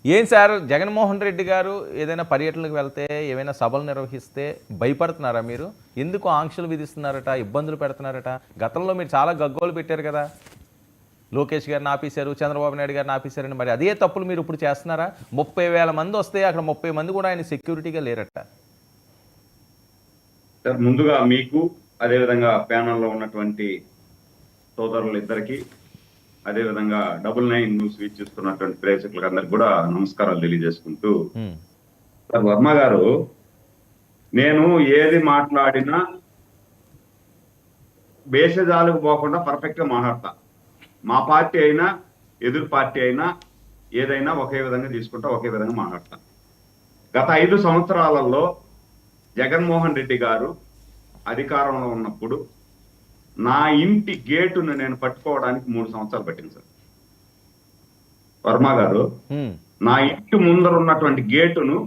ఏం సార్ జగన్మోహన్ రెడ్డి గారు ఏదైనా పర్యటనకు వెళ్తే ఏమైనా సభలు నిర్వహిస్తే భయపడుతున్నారా మీరు? ఎందుకు ఆంక్షలు విధిస్తున్నారట, ఇబ్బందులు పెడుతున్నారట? గతంలో మీరు చాలా గగ్గోలు పెట్టారు కదా, లోకేష్ గారిని ఆపేశారు, చంద్రబాబు నాయుడు గారిని ఆపేశారని. మరి అదే తప్పులు మీరు ఇప్పుడు చేస్తున్నారా? 30,000 మంది వస్తే అక్కడ 30 మంది కూడా ఆయన సెక్యూరిటీగా లేరట. సార్, ముందుగా మీకు అదేవిధంగా ప్యానల్లో ఉన్నటువంటి సోదరులు ఇద్దరికి, అదేవిధంగా 99 న్యూస్ వీక్షిస్తున్నటువంటి ప్రేక్షకులకు అందరికి కూడా నమస్కారాలు తెలియజేసుకుంటూ, సార్ వర్మ గారు, నేను ఏది మాట్లాడినా భేషజాలకు పోకుండా పర్ఫెక్ట్ గా మాట్లాడతా. మా పార్టీ అయినా ఎదురు పార్టీ అయినా ఏదైనా ఒకే విధంగా తీసుకుంటా, ఒకే విధంగా మాట్లాడతా. గత 5 సంవత్సరాలలో జగన్మోహన్ రెడ్డి గారు అధికారంలో ఉన్నప్పుడు నా ఇంటి గేటును నేను పట్టుకోవడానికి 3 సంవత్సరాలు పట్టింది సార్. వర్మ గారు, నా ఇంటి ముందర ఉన్నటువంటి గేటును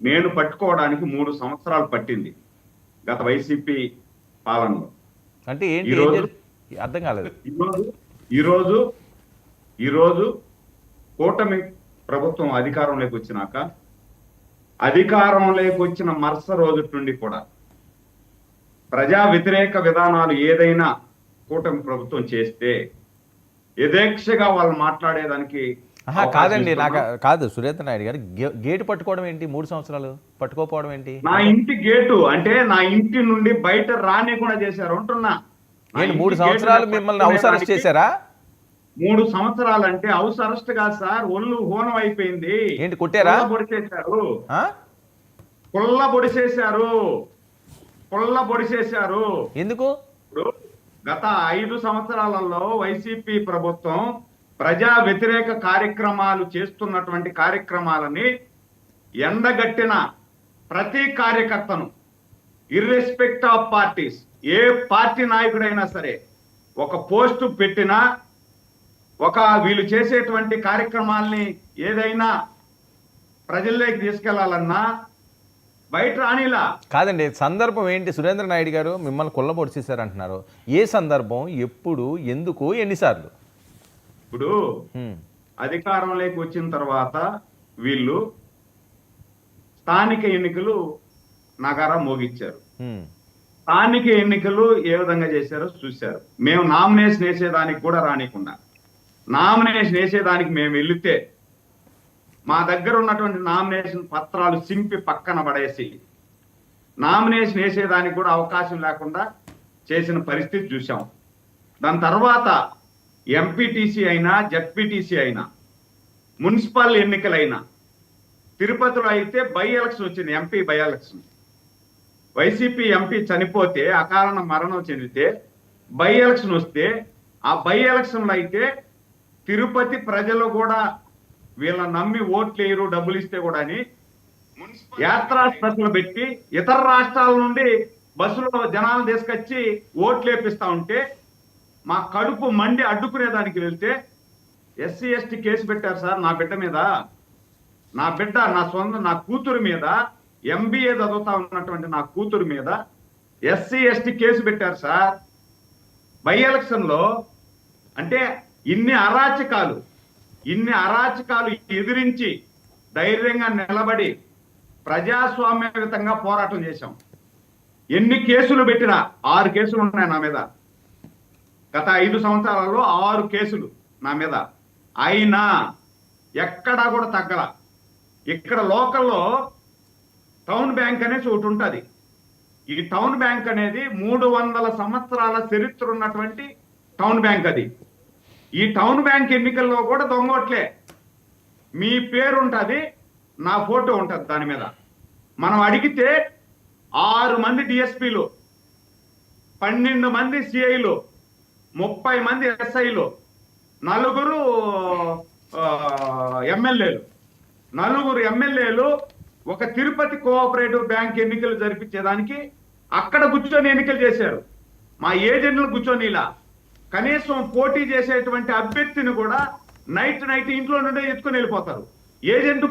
నేను పట్టుకోవడానికి 3 సంవత్సరాలు పట్టింది గత వైసీపీ పాలనలో. అంటే ఏంటి? అర్థం కాలేదు. ఈరోజు కూటమి ప్రభుత్వం అధికారంలోకి వచ్చినాక, అధికారంలోకి వచ్చిన మరుస రోజు నుండి కూడా ప్రజా వ్యతిరేక విధానాలు ఏదైనా కూటమి ప్రభుత్వం చేస్తే యథేక్షగా వాళ్ళు మాట్లాడేదానికి కాదండి. నాకు కాదు, సురేంద్ర నాయుడు గారు గేటు పట్టుకోవడం ఏంటి? 3 సంవత్సరాలు పట్టుకోపోవడం ఏంటి? నా ఇంటి గేటు అంటే నా ఇంటి నుండి బయట రానికుండా చేశారు అంటున్నా. 3 సంవత్సరాలు మిమ్మల్ని హౌస్ అరెస్ట్ చేశారా? 3 సంవత్సరాలు అంటే హౌస్ అరెస్ట్ కాదు సార్, ఒళ్ళు హోనం అయిపోయింది. ఏంటి, కొట్టారా? పుల్ల పొడిచేశారు. ఎందుకు? గత 5 సంవత్సరాలలో వైసీపీ ప్రభుత్వం ప్రజా వ్యతిరేక కార్యక్రమాలు చేస్తున్నటువంటి కార్యక్రమాలని ఎండగట్టిన ప్రతి కార్యకర్తను, ఇర్రెస్పెక్ట్ ఆఫ్ పార్టీస్, ఏ పార్టీ నాయకుడైనా సరే, ఒక పోస్టు పెట్టినా, వీళ్ళు చేసేటువంటి కార్యక్రమాల్ని ఏదైనా ప్రజల్లోకి తీసుకెళ్లాలన్నా బయట రానిలా. కాదండి, సందర్భం ఏంటి? సురేంద్ర నాయుడు గారు మిమ్మల్ని కొల్లబొడిచేశారు అంటున్నారు. ఏ సందర్భం, ఎప్పుడు, ఎందుకు, ఎన్నిసార్లు? ఇప్పుడు అధికారంలోకి వచ్చిన తర్వాత వీళ్ళు స్థానిక ఎన్నికలు నగారా మోగించారు. స్థానిక ఎన్నికలు ఏ విధంగా చేశారో చూశారు. మేము నామినేషన్ వేసేదానికి కూడా రానికుండా, నామినేషన్ వేసేదానికి మేము వెళితే మా దగ్గర ఉన్నటువంటి నామినేషన్ పత్రాలు సింపి పక్కన పడేసి నామినేషన్ వేసేదానికి కూడా అవకాశం లేకుండా చేసిన పరిస్థితి చూసాం. దాని తర్వాత ఎంపీటీసీ అయినా, జడ్పీటీసీ అయినా, మున్సిపల్ ఎన్నికలైనా, తిరుపతిలో అయితే బై ఎలక్షన్ వచ్చింది, MP by election. YCP MP చనిపోతే, అకారణ మరణం చెందితే బై ఎలక్షన్ వస్తే, ఆ బై ఎలక్షన్లో అయితే తిరుపతి ప్రజలు కూడా వీళ్ళని నమ్మి ఓట్లు వేయరు, డబ్బులు ఇస్తే కూడా అని యాత్రా బస్సులు పెట్టి ఇతర రాష్ట్రాల నుండి బస్సులో జనాలు తీసుకొచ్చి ఓట్లు వేపిస్తా ఉంటే మా కడుపు మండి అడ్డుకునేదానికి వెళ్తే ఎస్సీ ఎస్టీ కేసు పెట్టారు సార్. నా బిడ్డ మీద, నా కూతురు మీద, ఎంబీఏ చదువుతా ఉన్నటువంటి నా కూతురు మీద ఎస్సీ ఎస్టీ కేసు పెట్టారు సార్ బై ఎలక్షన్ లో. అంటే ఇన్ని అరాచకాలు ఎదిరించి ధైర్యంగా నిలబడి ప్రజాస్వామ్యయుతంగా పోరాటం చేశాం. ఎన్ని కేసులు పెట్టినా, 6 కేసులు ఉన్నాయి నా మీద. గత 5 సంవత్సరాలలో 6 కేసులు నా మీద. అయినా ఎక్కడా కూడా తగ్గల. ఇక్కడ లోకల్లో టౌన్ బ్యాంక్ అనేసి ఒకటి ఉంటుంది. ఈ టౌన్ బ్యాంక్ అనేది 300 సంవత్సరాల చరిత్ర ఉన్నటువంటి టౌన్ బ్యాంక్ అది. ఈ టౌన్ బ్యాంక్ ఎన్నికల్లో కూడా దొంగోట్లే. మీ పేరు ఉంటుంది, నా ఫోటో ఉంటుంది దాని మీద. మనం అడిగితే 6 మంది డిఎస్పీలు, 12 మంది సిఐలు, 30 మంది ఎస్ఐలు, 4 ఎమ్మెల్యేలు, 4 ఎమ్మెల్యేలు ఒక తిరుపతి కోఆపరేటివ్ బ్యాంక్ ఎన్నికలు జరిపించేదానికి అక్కడ కూర్చొని ఎన్నికలు చేశారు. మా ఏజెంట్లు కూర్చొని ఇలా కనీసం పోటీ చేసేటువంటి అభ్యర్థిని కూడా నైట్ ఇంట్లో నుండే ఎత్తుకొని వెళ్ళిపోతారు. ఏజెంట్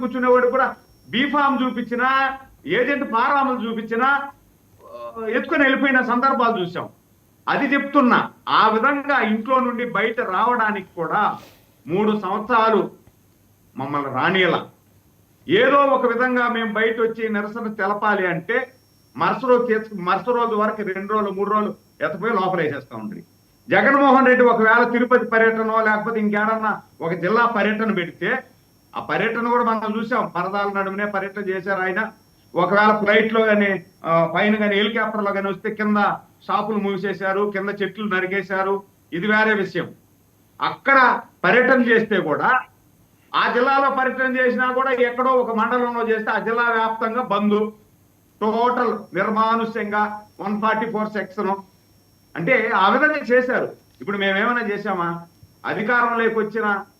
కూర్చునేవాడు కూడా బీఫామ్ చూపించినా, ఏజెంట్ ఫారాములు చూపించినా ఎత్తుకొని వెళ్ళిపోయిన సందర్భాలు చూసాం. అది చెప్తున్నా. ఆ విధంగా ఇంట్లో నుండి బయట రావడానికి కూడా 3 సంవత్సరాలు మమ్మల్ని రానియలా. ఏదో ఒక విధంగా మేము బయట వచ్చి నిరసన తెలపాలి అంటే మరుసటి రోజు వరకు 2 రోజులు 3 రోజులు ఎత్తపోయి లోపల వేసేస్తా ఉండ్రి. జగన్మోహన్ రెడ్డి ఒకవేళ తిరుపతి పర్యటన లేకపోతే ఇంకేడన్నా ఒక జిల్లా పర్యటన పెడితే ఆ పర్యటన కూడా మనం చూసాం. పరదాల నడుమనే పర్యటన చేశారు ఆయన. ఒకవేళ ఫ్లైట్ లో కానీ పైన కానీ హెలికాప్టర్ లో కానీ వస్తే కింద షాపులు మూసేశారు, కింద చెట్లు నరికేశారు. ఇది వేరే విషయం. అక్కడ పర్యటన చేస్తే కూడా ఆ జిల్లాలో పర్యటన చేసినా కూడా ఎక్కడో ఒక మండలంలో చేస్తే ఆ జిల్లా వ్యాప్తంగా బంద్, టోటల్ నిర్మానుష్యంగా 144 సెక్షన్ అంటే ఆ విధంగా చేశారు. ఇప్పుడు మేమేమైనా చేశామా? అధికారంలోకి వచ్చిన